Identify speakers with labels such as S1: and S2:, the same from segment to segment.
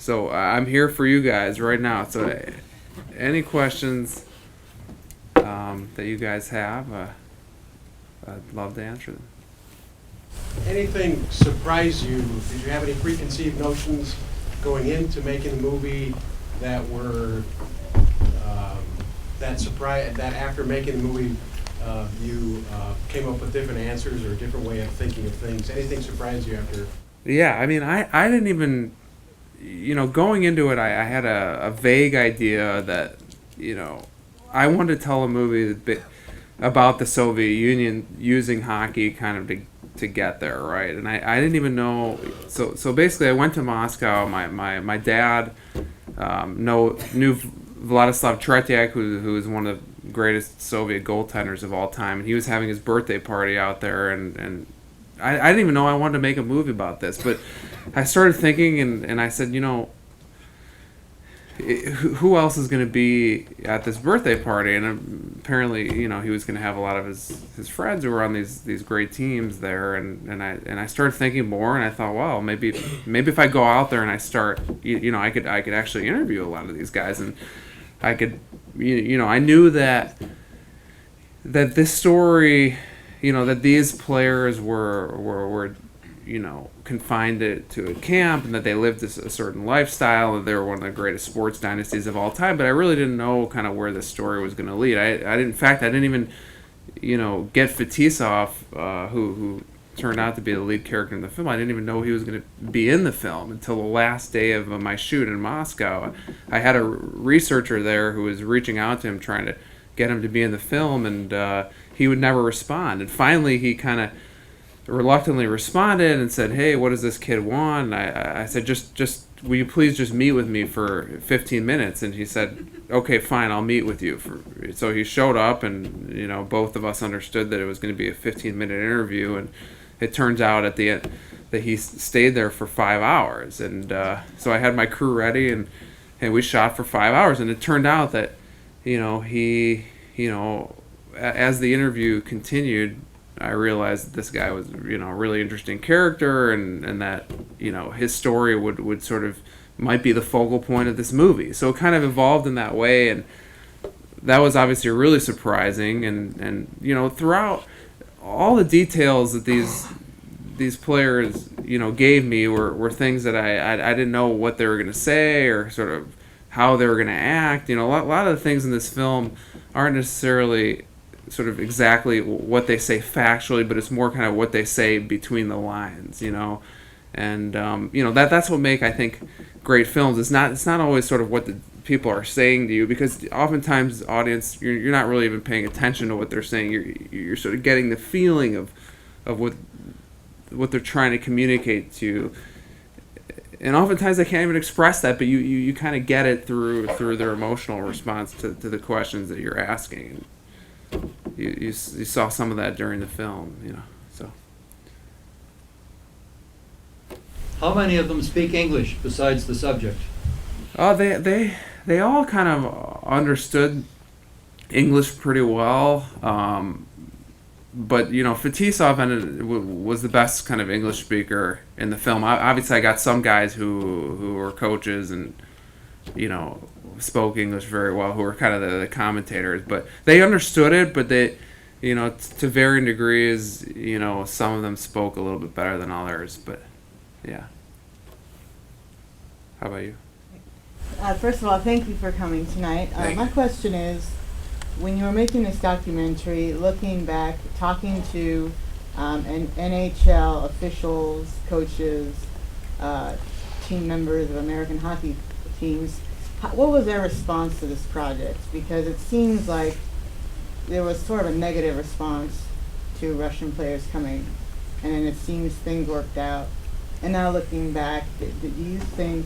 S1: So I'm here for you guys right now. So any questions that you guys have, I'd love to answer them.
S2: Anything surprise you? Did you have any preconceived notions going into making the movie that were that after making the movie you came up with different answers or a different way of thinking of things? Anything surprise you after?
S1: Yeah, I mean, I didn't even, going into it, I had a vague idea that, I wanted to tell a movie about the Soviet Union using hockey kind of to get there, right? And I didn't even know. So basically, I went to Moscow. My dad knew Vladislav Tretiak, who is one of the greatest Soviet goaltenders of all time, and he was having his birthday party out there, and I didn't even know I wanted to make a movie about this, but I started thinking, and I said, who else is going to be at this birthday party? And apparently, he was going to have a lot of his friends who were on these great teams there, and I started thinking more, and I thought, well, maybe if I go out there and I start, I could actually interview a lot of these guys, and I could, I knew that this story, that these players were confined to a camp, and that they lived a certain lifestyle, and they were one of the greatest sports dynasties of all time. But I really didn't know kind of where the story was going to lead. I didn't even, get Fetisov, who turned out to be the lead character in the film. I didn't even know he was going to be in the film until the last day of my shoot in Moscow. I had a researcher there who was reaching out to him, trying to get him to be in the film, and he would never respond. And finally, he kind of reluctantly responded and said, "Hey, what does this kid want?" And I said, just will you please just meet with me for 15 minutes? And he said, "Okay, fine, I'll meet with you." So he showed up, and both of us understood that it was going to be a 15-minute interview, and it turns out at the end that he stayed there for 5 hours. And so I had my crew ready, and we shot for 5 hours, and it turned out that he as the interview continued, I realized that this guy was, a really interesting character, and that, his story would sort of might be the focal point of this movie. So it kind of evolved in that way, and that was obviously really surprising. And throughout all the details that these players, gave me were things that I didn't know what they were going to say or sort of how they were going to act. A lot of the things in this film aren't necessarily sort of exactly what they say factually, but it's more kind of what they say between the lines, and that's what make, I think, great films. It's not always sort of what the people are saying to you, because oftentimes the audience, you're not really even paying attention to what they're saying. You're sort of getting the feeling of what they're trying to communicate to you. And oftentimes they can't even express that, but you kind of get it through their emotional response to the questions that you're asking. You saw some of that during the film, so.
S3: How many of them speak English besides the subject?
S1: They all kind of understood English pretty well, but Fetisov was the best kind of English speaker in the film. Obviously, I got some guys who were coaches and spoke English very well, who were kind of the commentators, but they understood it, but they, to varying degrees, some of them spoke a little bit better than others, but yeah. How about you?
S4: First of all, thank you for coming tonight. My question is, when you were making this documentary, looking back, talking to NHL officials, coaches, team members of American hockey teams, what was their response to this project? Because it seems like there was sort of a negative response to Russian players coming, and then it seems things worked out. And now looking back, do you think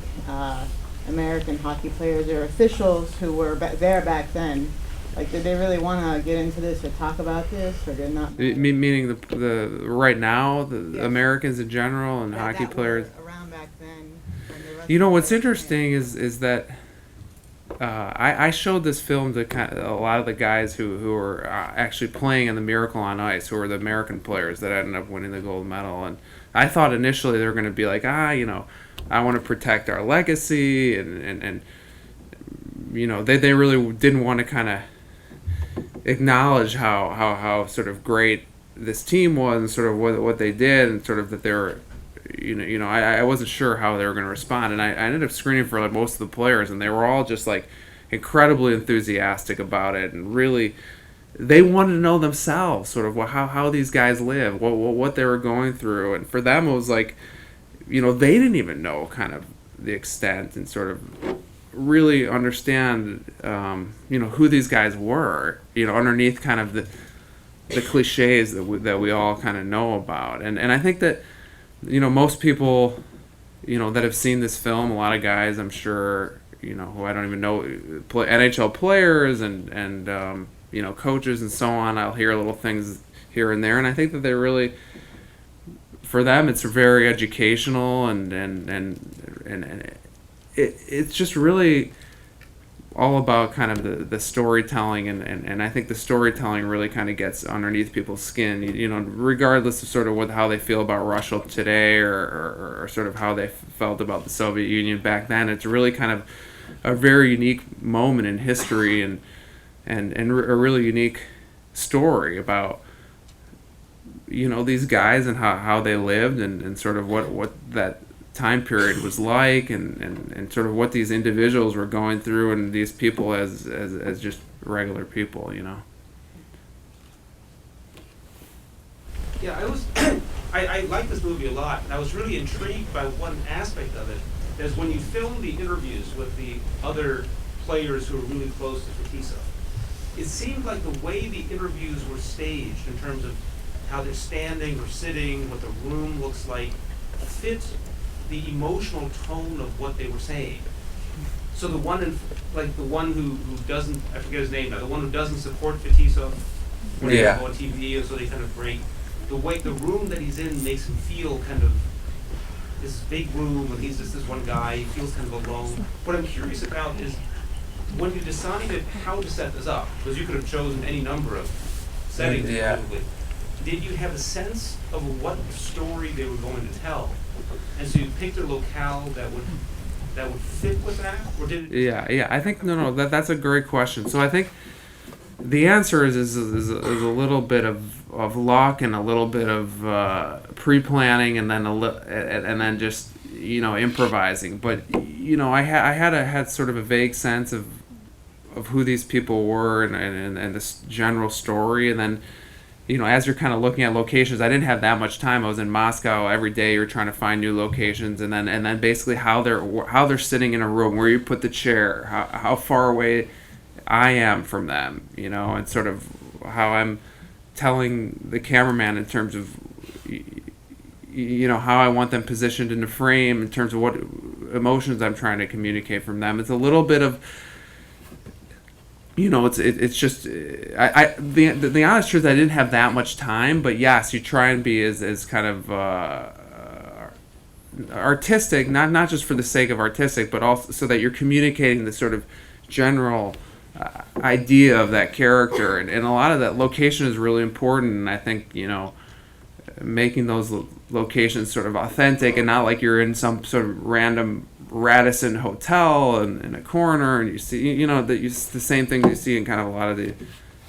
S4: American hockey players or officials who were there back then, did they really want to get into this or talk about this, or did not?
S1: Meaning the right now, the
S4: Yes.
S1: Americans in general and hockey
S4: that
S1: players.
S4: Around back then.
S1: What's interesting is that I showed this film to a lot of the guys who were actually playing in the Miracle on Ice, who were the American players that ended up winning the gold medal. And I thought initially they were going to be like, I want to protect our legacy, and they really didn't want to kind of acknowledge how sort of great this team was and sort of what they did, and sort of that they were, I wasn't sure how they were going to respond. And I ended up screening for like most of the players, and they were all just like incredibly enthusiastic about it, and really they wanted to know themselves sort of how these guys live, what they were going through. And for them it was like, they didn't even know kind of the extent and sort of really understand who these guys were, underneath kind of the cliches that we all kind of know about. And I think that most people that have seen this film, a lot of guys I'm sure who I don't even know, NHL players and coaches and so on, I'll hear little things here and there, and I think that they really, for them, it's very educational, and it's just really all about kind of the storytelling, and I think the storytelling really kind of gets underneath people's skin, regardless of sort of how they feel about Russia today, or sort of how they felt about the Soviet Union back then. It's really kind of a very unique moment in history, and a really unique story about these guys and how they lived, and sort of what that time period was like, and sort of what these individuals were going through, and these people as just regular people.
S5: Yeah, I like this movie a lot, and I was really intrigued by one aspect of it. Is when you film the interviews with the other players who are really close to Fatisa, it seemed like the way the interviews were staged in terms of how they're standing or sitting, what the room looks like, fit the emotional tone of what they were saying. So the one who doesn't, I forget his name now, the one who doesn't support Fatisa, when they go on TV, and so they kind of break. The room that he's in makes him feel kind of this big room, and he's just this one guy. He feels kind of alone. What I'm curious about is when you decided how to set this up, because you could have chosen any number of settings, probably. Did you have a sense of what story they were going to tell, and so you picked a locale that would fit with that, or did it?
S1: Yeah. I think that's a great question. So I think the answer is a little bit of luck, and a little bit of pre-planning, and then just improvising. But I had sort of a vague sense of who these people were, and this general story, and then as you're kind of looking at locations, I didn't have that much time. I was in Moscow every day. You're trying to find new locations, and then basically how they're sitting in a room, where you put the chair, how far away I am from them, and sort of how I'm telling the cameraman in terms of how I want them positioned in the frame, in terms of what emotions I'm trying to communicate from them. It's a little bit of it's just the honest truth, I didn't have that much time, but yes, you try and be as kind of artistic, not just for the sake of artistic, but also so that you're communicating the sort of general idea of that character, and a lot of that location is really important. And I think making those locations sort of authentic, and not like you're in some sort of random Radisson hotel in a corner, and you see the same thing you see in kind of a lot of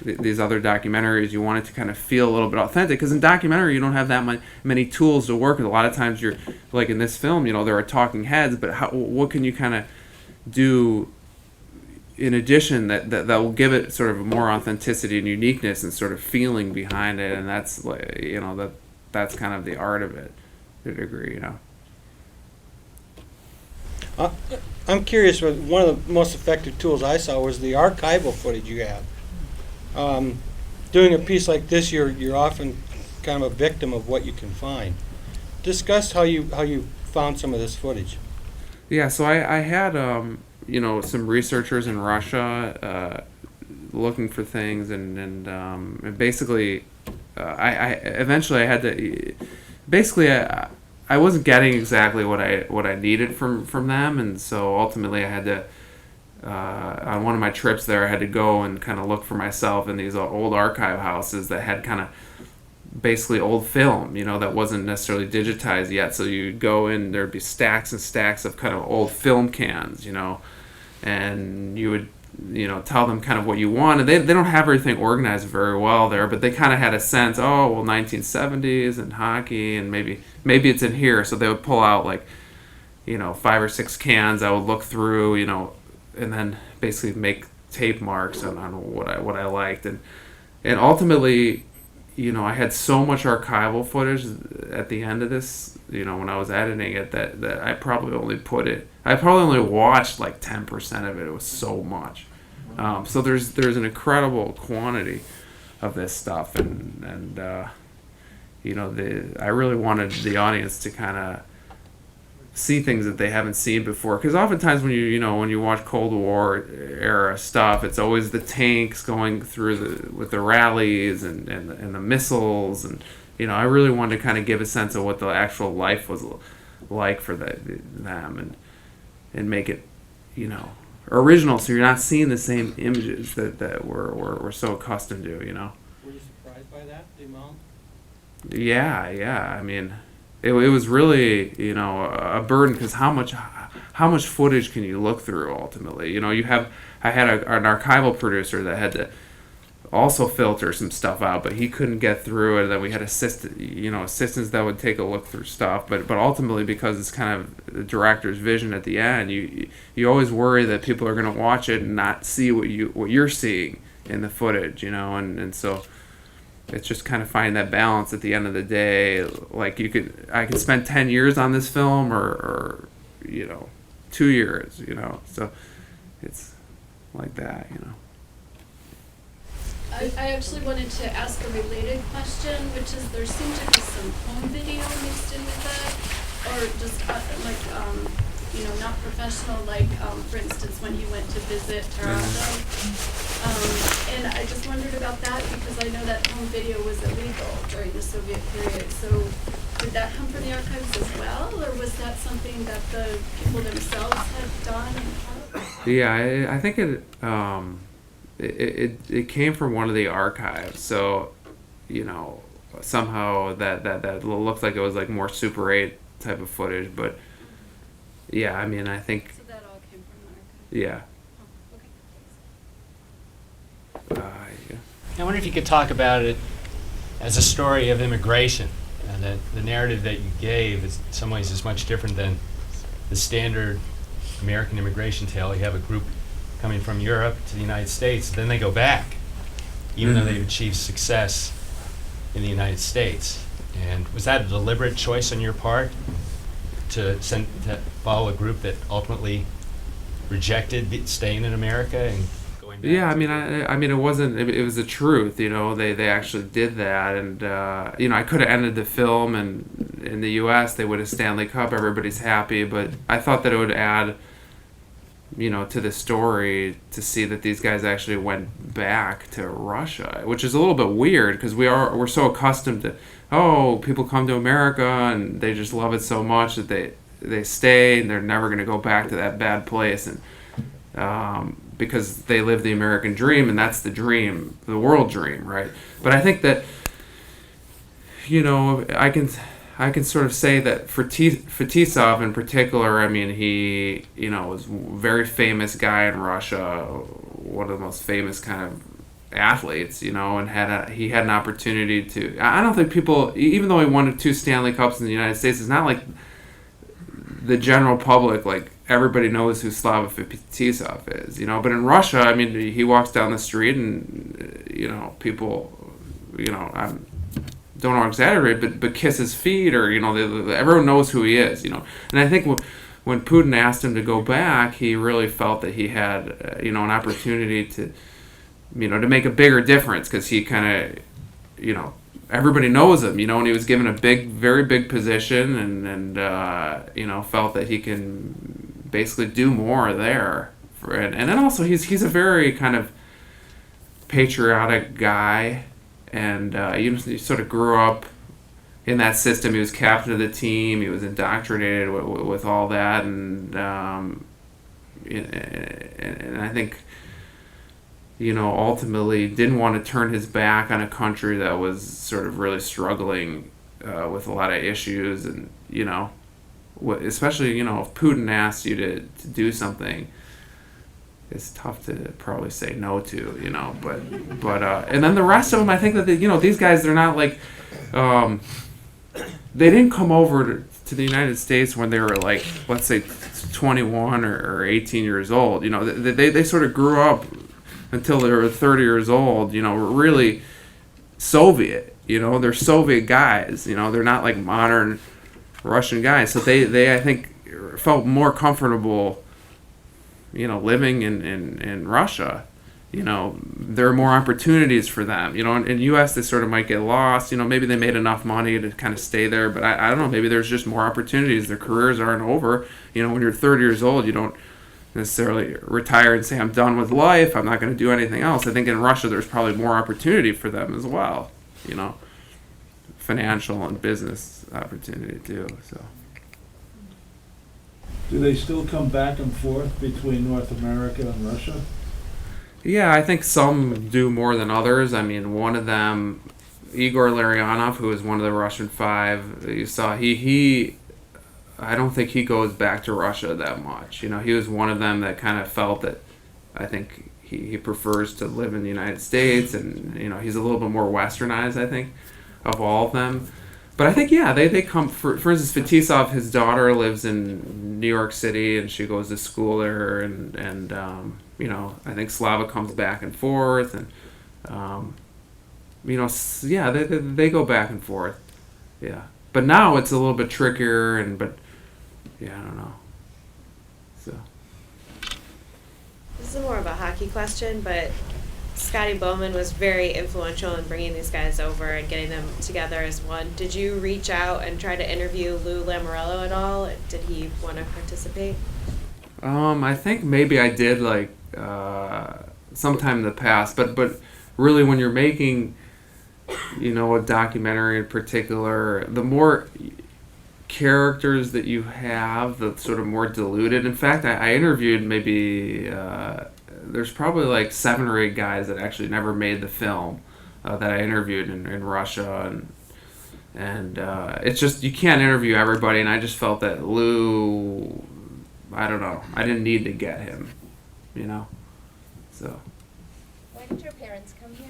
S1: these other documentaries. You want it to kind of feel a little bit authentic, because in documentary you don't have that many tools to work with. A lot of times you're like in this film, there are talking heads, but what can you kind of do in addition that will give it sort of more authenticity and uniqueness and sort of feeling behind it? And that's like that's kind of the art of it to a degree.
S6: I'm curious, one of the most effective tools I saw was the archival footage you have. Doing a piece like this, you're often kind of a victim of what you can find. Discuss how you found some of this footage.
S1: Yeah, so I had some researchers in Russia looking for things, and basically I eventually I had to basically. I wasn't getting exactly what I needed from them, and so ultimately I had to on one of my trips there, I had to go and kind of look for myself in these old archive houses that had kind of basically old film, that wasn't necessarily digitized yet. So you'd go in, there'd be stacks and stacks of kind of old film cans, and you would, tell them kind of what you want. And they don't have everything organized very well there, but they kind of had a sense, 1970s and hockey, and maybe it's in here. So they would pull out like, 5 or 6 cans. I would look through, and then basically make tape marks on what I liked. And ultimately, I had so much archival footage at the end of this, when I was editing it, that I probably only watched like 10% of it. It was so much. So there's an incredible quantity of this stuff, and I really wanted the audience to kind of see things that they haven't seen before, because oftentimes when you watch Cold War era stuff, it's always the tanks going through with the rallies and the missiles, and I really wanted to kind of give a sense of what the actual life was like for them, and make it original, so you're not seeing the same images that we're so accustomed to.
S6: Were you surprised by that, the amount?
S1: Yeah. I mean, it was really, a burden, because how much footage can you look through ultimately? I had an archival producer that had to also filter some stuff out, but he couldn't get through it. And then we had assistants that would take a look through stuff. But ultimately, because it's kind of the director's vision at the end, you always worry that people are going to watch it and not see what you're seeing in the footage, and so it's just kind of finding that balance at the end of the day. Like I could spend 10 years on this film, or 2 years, so it's like that,
S7: I actually wanted to ask a related question, which is there seemed to be some home video mixed in with that, or just not professional, like for instance when he went to visit Toronto. And I just wondered about that, because I know that home video was illegal during the Soviet period. So did that come from the archives as well, or was that something that the people themselves had done?
S1: Yeah, I think it came from one of the archives. So, somehow that looked like it was like more Super 8 type of footage. But yeah, I mean, I think.
S7: So that all came from the archives?
S1: Yeah.
S7: Okay.
S8: I wonder if you could talk about it as a story of immigration, and that the narrative that you gave is in some ways is much different than the standard American immigration tale. You have a group coming from Europe to the United States, then they go back, even though they've achieved success in the United States. And was that a deliberate choice on your part to follow a group that ultimately rejected staying in America and going back?
S1: Yeah, I mean, it wasn't. It was the truth, They actually did that, and I could have ended the film, and in the U.S. they would have Stanley Cup. Everybody's happy, but I thought that it would add, to the story to see that these guys actually went back to Russia, which is a little bit weird because we're so accustomed to, people come to America and they just love it so much that they stay and they're never going to go back to that bad place, and because they live the American dream, and that's the dream, the world dream, right? But I think that I can sort of say that for Fetisov in particular, I mean, he, was a very famous guy in Russia, one of the most famous kind of athletes, and he had an opportunity to. I don't think people, even though he won 2 Stanley Cups in the United States, it's not like the general public, like everybody knows who Slava Fetisov is, But in Russia, I mean, he walks down the street and people, I don't want to exaggerate, but kiss his feet, or everyone knows who he is, And I think when Putin asked him to go back, he really felt that he had an opportunity to to make a bigger difference, because he kind of everybody knows him, and he was given a very big position, and felt that he can basically do more there, and then also he's a very kind of patriotic guy. And he sort of grew up in that system. He was captain of the team. He was indoctrinated with all that, and and I think, ultimately didn't want to turn his back on a country that was sort of really struggling with a lot of issues, and especially if Putin asks you to do something, it's tough to probably say no to, but and then the rest of them, I think that these guys, they're not like, they didn't come over to the United States when they were like, let's say 21 or 18 years old. They sort of grew up until they were 30 years old, really Soviet, they're Soviet guys, they're not like modern Russian guys. So they I think felt more comfortable living in Russia. There are more opportunities for them. In U.S. they sort of might get lost. Maybe they made enough money to kind of stay there, but I don't know. Maybe there's just more opportunities. Their careers aren't over. When you're 30 years old, you don't necessarily retire and say, I'm done with life. I'm not going to do anything else. I think in Russia there's probably more opportunity for them as well. Financial and business opportunity too. So.
S9: Do they still come back and forth between North America and Russia?
S1: Yeah, I think some do more than others. I mean, one of them, Igor Larionov, who was one of the Russian five, you saw, he I don't think he goes back to Russia that much. He was one of them that kind of felt that, I think he prefers to live in the United States, and, he's a little bit more westernized, I think, of all of them. But I think, yeah, they come, for instance, Fetisov, his daughter lives in New York City, and she goes to school there, and I think Slava comes back and forth, and, yeah, they go back and forth, yeah. But now it's a little bit trickier, but, yeah, I don't know, so.
S10: This is more of a hockey question, but Scotty Bowman was very influential in bringing these guys over and getting them together as one. Did you reach out and try to interview Lou Lamoriello at all? Did he want to participate?
S1: I think maybe I did, sometime in the past, but really when you're making, a documentary in particular, the more characters that you have, the sort of more diluted. In fact, I interviewed maybe, there's probably 7 or 8 guys that actually never made the film that I interviewed in Russia, and it's just, you can't interview everybody, and I just felt that Lou, I don't know, I didn't need to get him, so.
S11: Why did your parents come here?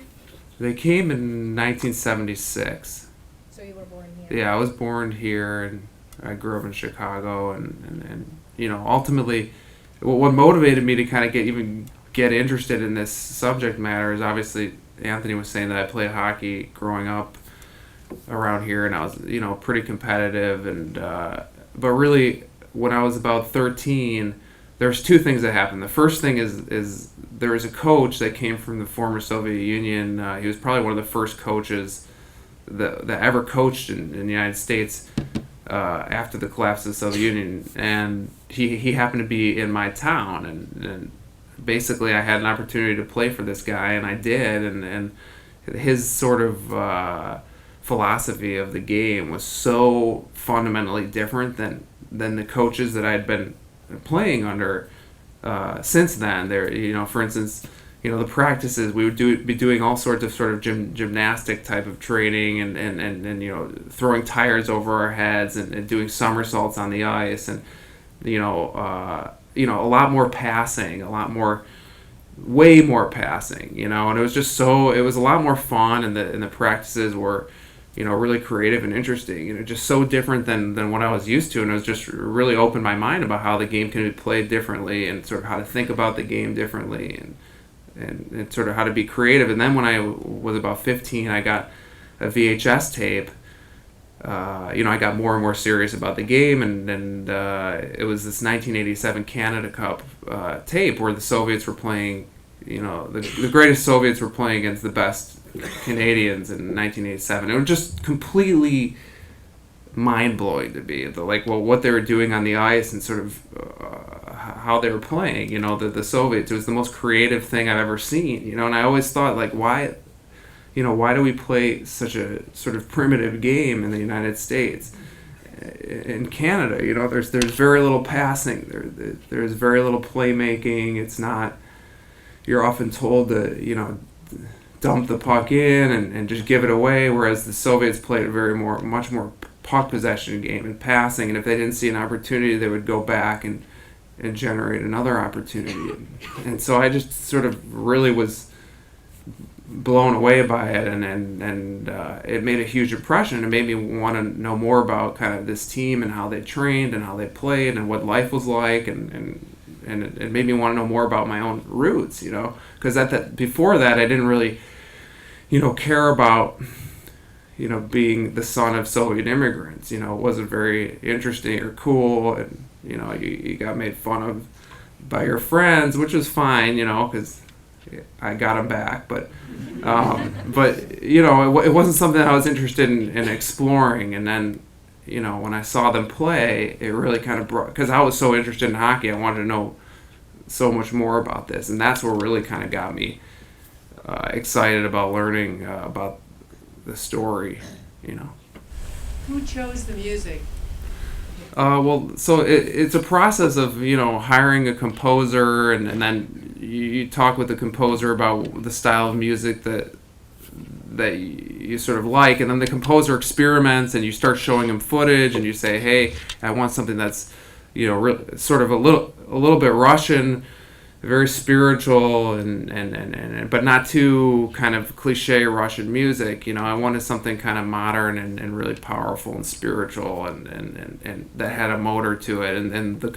S1: They came in 1976.
S11: So you were born here?
S1: Yeah, I was born here, and I grew up in Chicago, and ultimately, what motivated me to kind of get interested in this subject matter is, obviously, Anthony was saying that I played hockey growing up around here, and I was, pretty competitive, and but really, when I was about 13, there's 2 things that happened. The first thing is there was a coach that came from the former Soviet Union. He was probably one of the first coaches that ever coached in the United States after the collapse of the Soviet Union, and he happened to be in my town, and basically I had an opportunity to play for this guy, and I did, and his sort of philosophy of the game was so fundamentally different than the coaches that I had been playing under since then. There, for instance, the practices, we would be doing all sorts of sort of gymnastic type of training, and throwing tires over our heads, and doing somersaults on the ice, and a lot more passing, way more passing, and it was just it was a lot more fun, and the practices were, really creative and interesting, just so different than what I was used to, and it was just really opened my mind about how the game can be played differently, and sort of how to think about the game differently, and sort of how to be creative. And then when I was about 15, I got a VHS tape. I got more and more serious about the game, and it was this 1987 Canada Cup tape where the Soviets were playing, the greatest Soviets were playing against the best Canadians in 1987. It was just completely mind-blowing to me, what they were doing on the ice, and sort of how they were playing, the Soviets. It was the most creative thing I've ever seen, and I always thought, why do we play such a sort of primitive game in the United States? in Canada. You know, there's very little passing. There's very little playmaking. It's not. You're often told to, you know, dump the puck in and just give it away, whereas the Soviets played a much more puck possession game and passing, and if they didn't see an opportunity, they would go back and generate another opportunity. And so I just sort of really was blown away by it, and it made a huge impression. It made me want to know more about kind of this team and how they trained and how they played and what life was like, and it made me want to know more about my own roots, you know, because before that I didn't really, you know, care about, you know, being the son of Soviet immigrants. You know, it wasn't very interesting or cool, and you know, you got made fun of by your friends, which was fine, you know, because I got them back, but you know, it wasn't something I was interested in exploring. And then, you know, when I saw them play, it really kind of brought, because I was so interested in hockey, I wanted to know so much more about this, and that's what really kind of got me excited about learning about the story, you know.
S12: Who chose the music?
S1: Well, so it's a process of, you know, hiring a composer, and then you talk with the composer about the style of music that you sort of like, and then the composer experiments, and you start showing him footage, and you say, hey, I want something that's, you know, sort of a little bit Russian, very spiritual, and but not too kind of cliche Russian music. You know, I wanted something kind of modern and really powerful and spiritual, and that had a motor to it. And the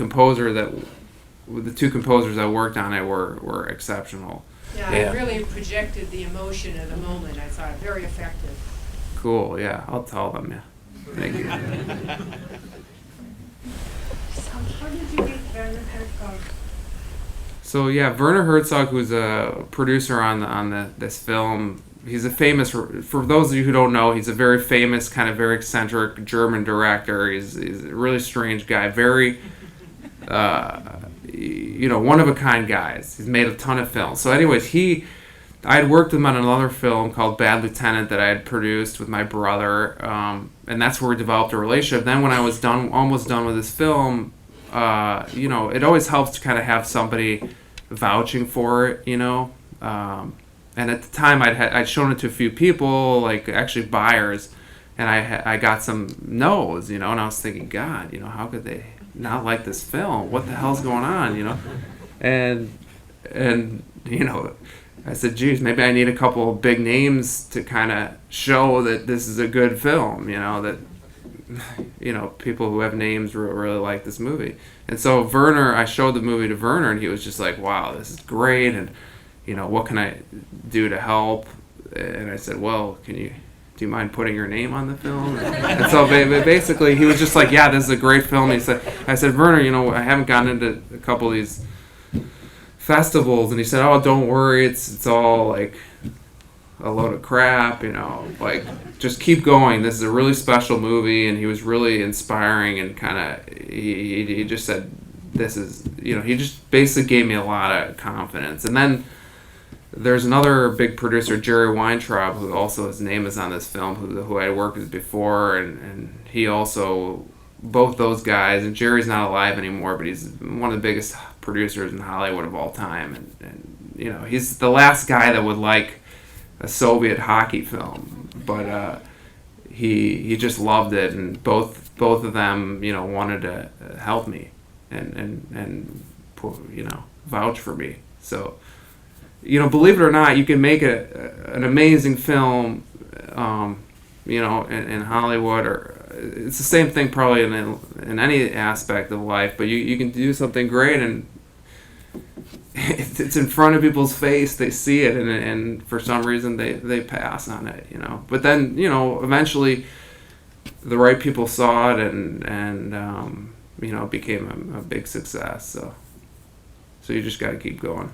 S1: two composers I worked on it were exceptional.
S12: Yeah, it really projected the emotion of the moment. I thought very effective.
S1: Cool. Yeah, I'll tell them. Yeah, thank you.
S12: So, how did you meet Werner Herzog?
S1: So yeah, Werner Herzog, who's a producer on this film, he's a famous, for those of you who don't know, he's a very famous, kind of very eccentric German director. He's a really strange guy, very, you know, one of a kind guys. He's made a ton of films. So anyways, I had worked with him on another film called Bad Lieutenant that I had produced with my brother, and that's where we developed a relationship. Then when I was almost done with this film, you know, it always helps to kind of have somebody vouching for it, you know. And at the time, I'd shown it to a few people, like actually buyers, and I got some no's, you know. And I was thinking, God, you know, how could they not like this film? What the hell's going on, you know? And you know, I said, geez, maybe I need a couple of big names to kind of show that this is a good film, you know, that, you know, people who have names really like this movie. And so Werner, I showed the movie to Werner, and he was just like, wow, this is great, and, you know, what can I do to help? And I said, well, do you mind putting your name on the film? And so basically he was just like, yeah, this is a great film. I said, Werner, you know, I haven't gotten into a couple of these festivals, and he said, oh, don't worry, it's all like a load of crap, you know, like, just keep going, this is a really special movie. And he was really inspiring, and kind of, he just said, this is, you know, he just basically gave me a lot of confidence. And then there's another big producer, Jerry Weintraub, who also, his name is on this film, who I worked with before, and he also, both those guys, and Jerry's not alive anymore, but he's one of the biggest producers in Hollywood of all time, and you know, he's the last guy that would like a Soviet hockey film, but he just loved it, and both of them, you know, wanted to help me and you know, vouch for me. So, you know, believe it or not, you can make an amazing film, you know, in Hollywood, or it's the same thing probably in any aspect of life, but you can do something great, and it's in front of people's face, they see it, and for some reason they pass on it, you know. But then, you know, eventually the right people saw it, and you know, it became a big success. So you just got to keep going.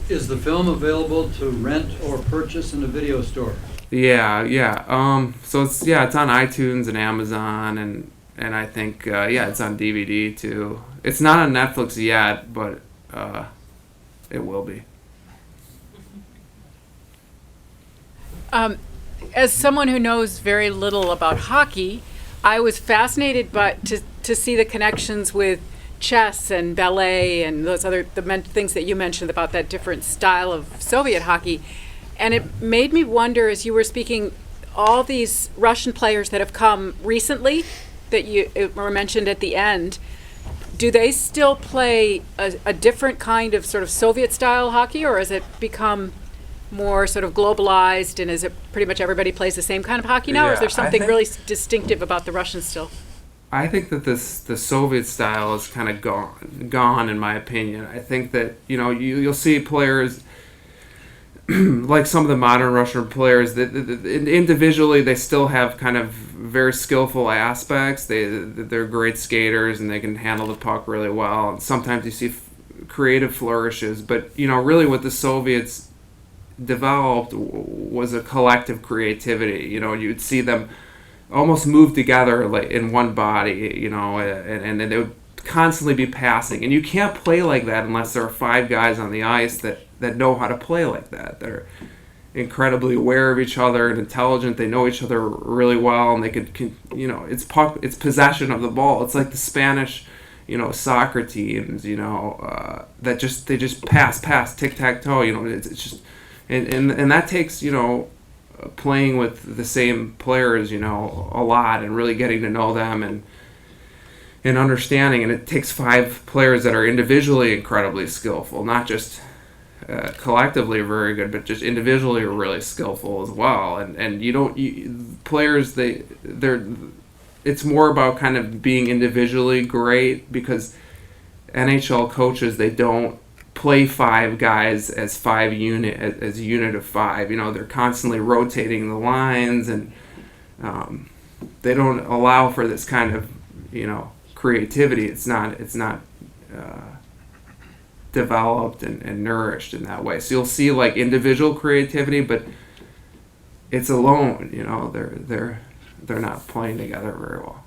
S3: Is the film available to rent or purchase in a video store?
S1: Yeah. So it's on iTunes and Amazon, and I think it's on DVD too. It's not on Netflix yet, but it will be.
S12: As someone who knows very little about hockey,
S13: I was fascinated to see the connections with chess and ballet and those other things that you mentioned about that different style of Soviet hockey. And it made me wonder, as you were speaking, all these Russian players that have come recently that you were mentioned at the end, do they still play a different kind of sort of Soviet style hockey, or has it become more sort of globalized, and is it pretty much everybody plays the same kind of hockey now, or is there something really distinctive about the Russians still?
S1: I think that the Soviet style is kind of gone in my opinion. I think that, you'll see players like some of the modern Russian players that individually they still have kind of very skillful aspects. They're great skaters and they can handle the puck really well. And sometimes you see creative flourishes, but really what the Soviets developed was a collective creativity. You'd see them almost move together like in one body, and they would constantly be passing. And you can't play like that unless there are 5 guys on the ice that know how to play like that. They're incredibly aware of each other and intelligent. They know each other really well, and they could it's possession of the ball. It's like the Spanish, soccer teams, that they just pass, tic-tac-toe. It's just and that takes playing with the same players, a lot, and really getting to know them and understanding. And it takes 5 players that are individually incredibly skillful, not just collectively very good, but just individually are really skillful as well. And players, it's more about kind of being individually great, because NHL coaches, they don't play 5 guys as a unit of 5. They're constantly rotating the lines, and they don't allow for this kind of creativity. It's not developed and nourished in that way. So you'll see like individual creativity, but it's alone. They're not playing together very well.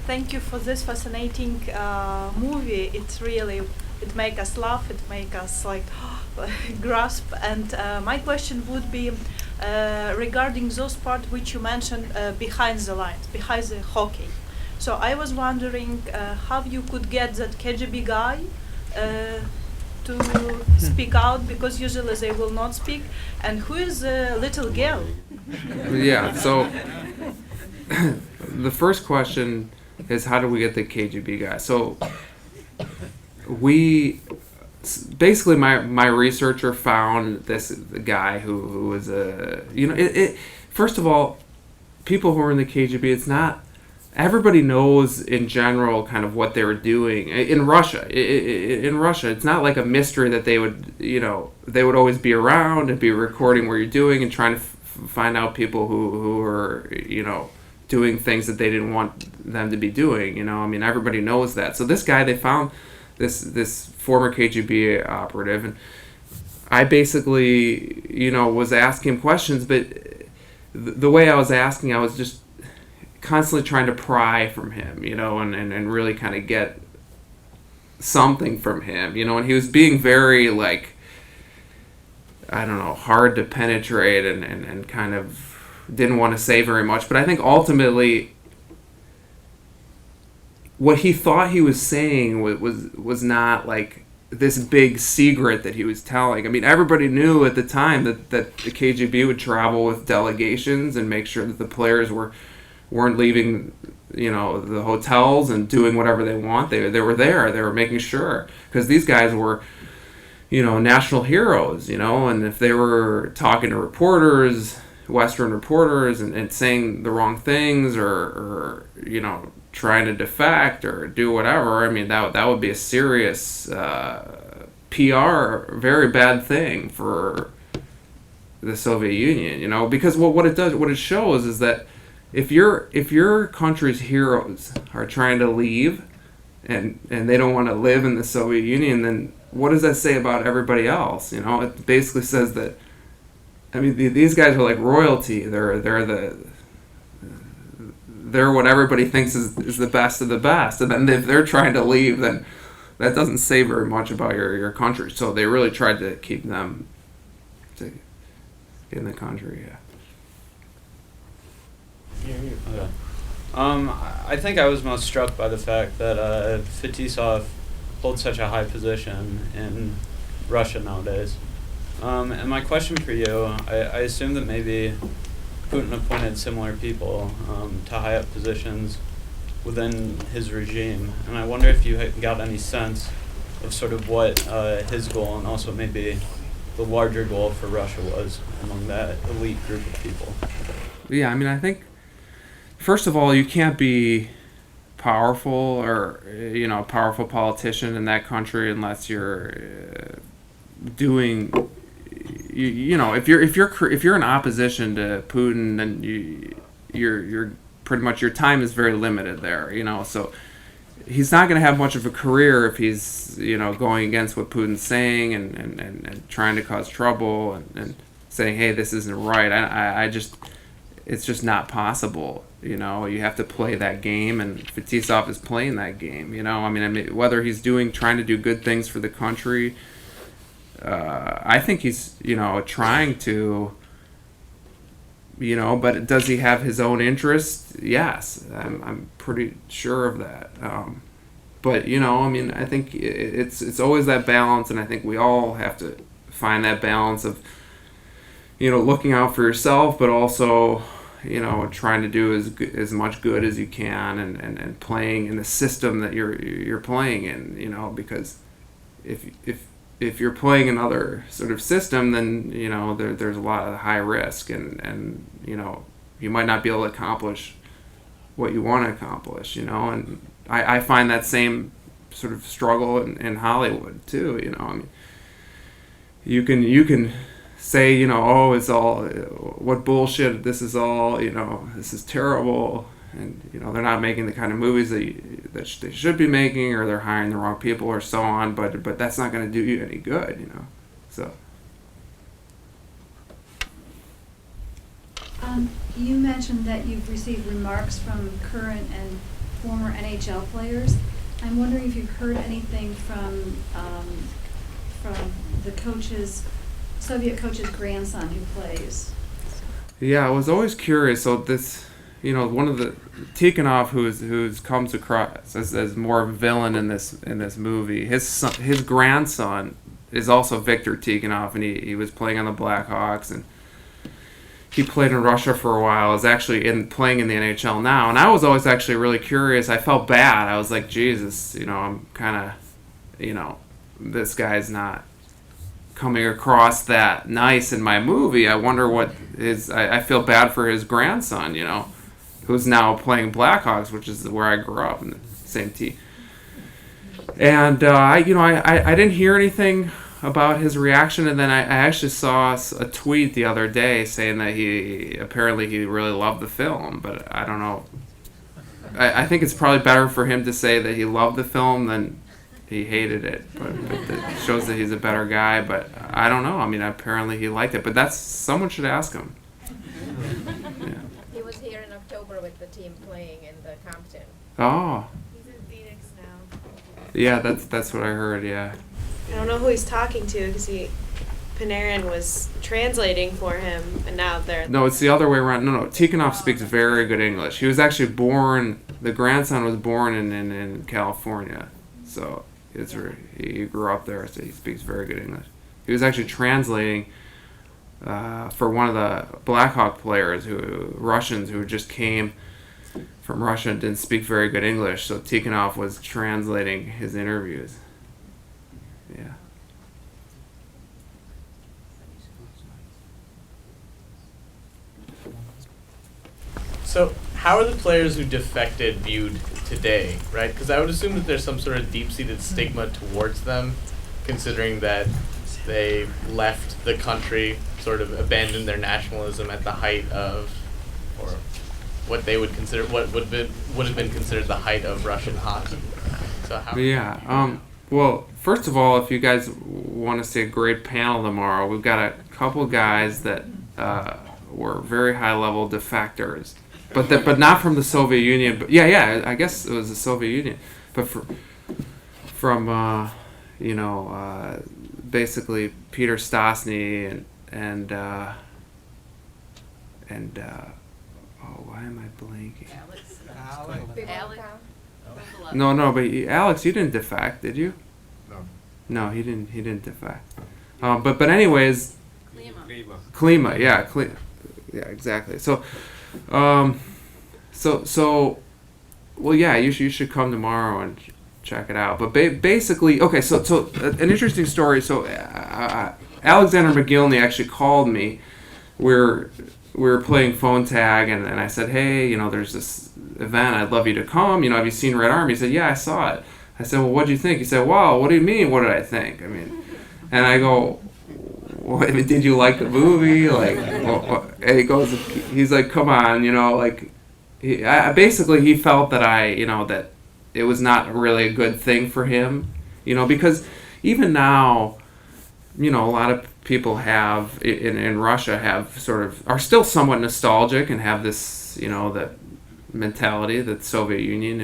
S14: Thank you for this fascinating movie. It make us laugh. It make us like grasp. And my question would be regarding those part which you mentioned behind the lines, behind the hockey. So I was wondering how you could get that KGB guy to speak out, because usually they will not speak. And who is the little girl?
S1: Yeah. So the first question is, how do we get the KGB guy? So basically my researcher found this guy who was first of all, people who are in the KGB, it's not everybody knows in general kind of what they were doing in Russia. In Russia, it's not like a mystery that they would always be around and be recording what you're doing and trying to find out people who are doing things that they didn't want them to be doing. Everybody knows that. So this guy, they found this former KGB operative, and I basically was asking him questions, but the way I was asking, I was just constantly trying to pry from him, and really kind of get something from him, and he was being very hard to penetrate and kind of didn't want to say very much. But I think ultimately what he thought he was saying was not like this big secret that he was telling. Everybody knew at the time that the KGB would travel with delegations and make sure that the players weren't leaving the hotels and doing whatever they want. They were there. They were making sure, because these guys were national heroes, and if they were talking to reporters, Western reporters, and saying the wrong things or trying to defect or do whatever, that would be a serious PR, very bad thing for the Soviet Union, because what it shows is that if your country's heroes are trying to leave and they don't want to live in the Soviet Union, then what does that say about everybody else? It basically says that these guys are like royalty. They're what everybody thinks is the best of the best. And then if they're trying to leave, then that doesn't say very much about your country. So they really tried to keep them in the country.
S15: Okay. I think I was most struck by the fact that Fetisov holds such a high position in Russia nowadays. And my question for you, I assume that maybe Putin appointed similar people to high up positions within his regime, and I wonder if you got any sense of sort of what his goal and also maybe the larger goal for Russia was among that elite group of people.
S1: Yeah, I mean, I think, first of all, you can't be powerful or, a powerful politician in that country unless you're doing, if you're in opposition to Putin, then you're pretty much, your time is very limited there, so he's not going to have much of a career if he's, going against what Putin's saying and trying to cause trouble and saying, hey, this isn't right. It's just not possible. You have to play that game, and Fetisov is playing that game. I mean, whether he's trying to do good things for the country, I think he's, trying to, but does he have his own interest? Yes, I'm pretty sure of that. But I mean, I think it's always that balance, and I think we all have to find that balance of, looking out for yourself, but also, trying to do as much good as you can, and playing in the system that you're playing in, because if you're playing another sort of system, then there's a lot of high risk, and you might not be able to accomplish what you want to accomplish, and I find that same sort of struggle in Hollywood too. I mean, you can say, oh, it's all what bullshit, this is all, this is terrible, and they're not making the kind of movies that they should be making, or they're hiring the wrong people, or so on. But that's not going to do you any good, So.
S16: You mentioned that you've received remarks from current and former NHL players. I'm wondering if you've heard anything from the Soviet coach's grandson who plays.
S1: Yeah, I was always curious. So this, one of the Tikhonov, who's comes across as more of a villain in this movie. His grandson is also Viktor Tikhonov, and he was playing on the Blackhawks, and he played in Russia for a while. Is actually playing in the NHL now, and I was always actually really curious. I felt bad. I was like, Jesus, I'm kind of, this guy's not coming across that nice in my movie. I wonder what I feel bad for his grandson, who's now playing Blackhawks, which is where I grew up in the same team. And I didn't hear anything about his reaction, and then I actually saw a tweet the other day saying that he really loved the film, but I don't know. I think it's probably better for him to say that he loved the film than he hated it, but it shows that he's a better guy. But I don't know. I mean, apparently he liked it, but someone should ask him. Yeah.
S11: He was here in October with the team playing in the Compton.
S1: Oh.
S10: He's in Phoenix now.
S1: Yeah, that's what I heard. Yeah.
S10: I don't know who he's talking to because Panarin was translating for him, and now they're...
S1: No, it's the other way around. No, Tikhonov speaks very good English. He was actually the grandson was born in California, so he grew up there, so he speaks very good English. He was actually translating for one of the Blackhawk players, Russians who just came from Russia and didn't speak very good English, so Tikhonov was translating his interviews. Yeah.
S17: So, how are the players who defected viewed today, right? Because I would assume that there's some sort of deep-seated stigma towards them, considering that they left the country, sort of abandoned their nationalism at the height of, or what they would consider, what would have been considered the height of Russian hockey. So how?
S1: Yeah. Well, first of all, if you guys want to see a great panel tomorrow, we've got a couple guys that were very high-level defectors, but not from the Soviet Union. But yeah, I guess it was the Soviet Union, but from basically Peter Stastny and oh, why am I blanking? No, but Alex, you didn't defect, did you? No, he didn't. He didn't defect. But anyways, Klima, yeah, yeah, exactly. So, well, yeah, you should come tomorrow and check it out. But basically, okay, so an interesting story. So Alexander McGillney actually called me. We were playing phone tag, and I said, hey, there's this event. I'd love you to come. Have you seen Red Army? He said, yeah, I saw it. I said, well, what'd you think? He said, wow, what do you mean? What did I think? And I go, well, did you like the movie? Like, and he goes, he's like, come on, basically he felt that that it was not really a good thing for him, because even now, a lot of people have in Russia are still somewhat nostalgic and have this, that mentality that Soviet Union,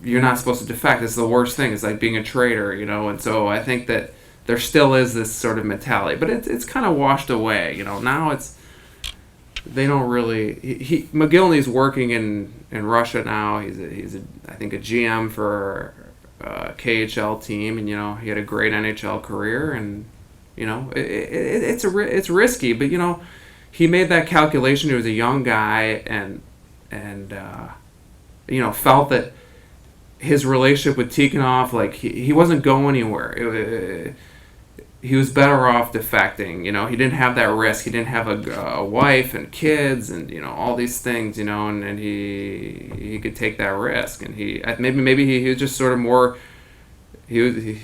S1: you're not supposed to defect. It's the worst thing. It's like being a traitor, and so I think that there still is this sort of mentality, but it's kind of washed away, now they don't really, McGillney's working in Russia now. He's I think a GM for a KHL team, and he had a great NHL career, and it's risky, but he made that calculation. He was a young guy, and felt that his relationship with Tikhonov, like he wasn't going anywhere. He was better off defecting. He didn't have that risk. He didn't have a wife and kids and all these things. And he could take that risk. And maybe he was just sort of more. He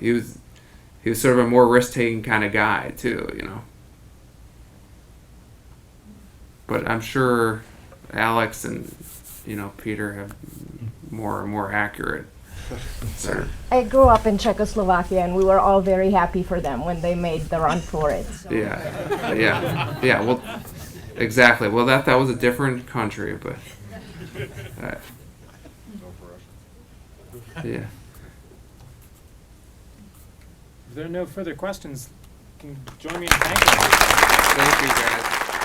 S1: was sort of a more risk taking kind of guy too. But I'm sure Alex and Peter have more accurate.
S11: I grew up in Czechoslovakia, and we were all very happy for them when they made the run for it. So.
S1: Yeah. Well, exactly. Well, that was a different country, but yeah.
S18: If there are no further questions, can you join me in thanking you?
S1: Thank you, guys.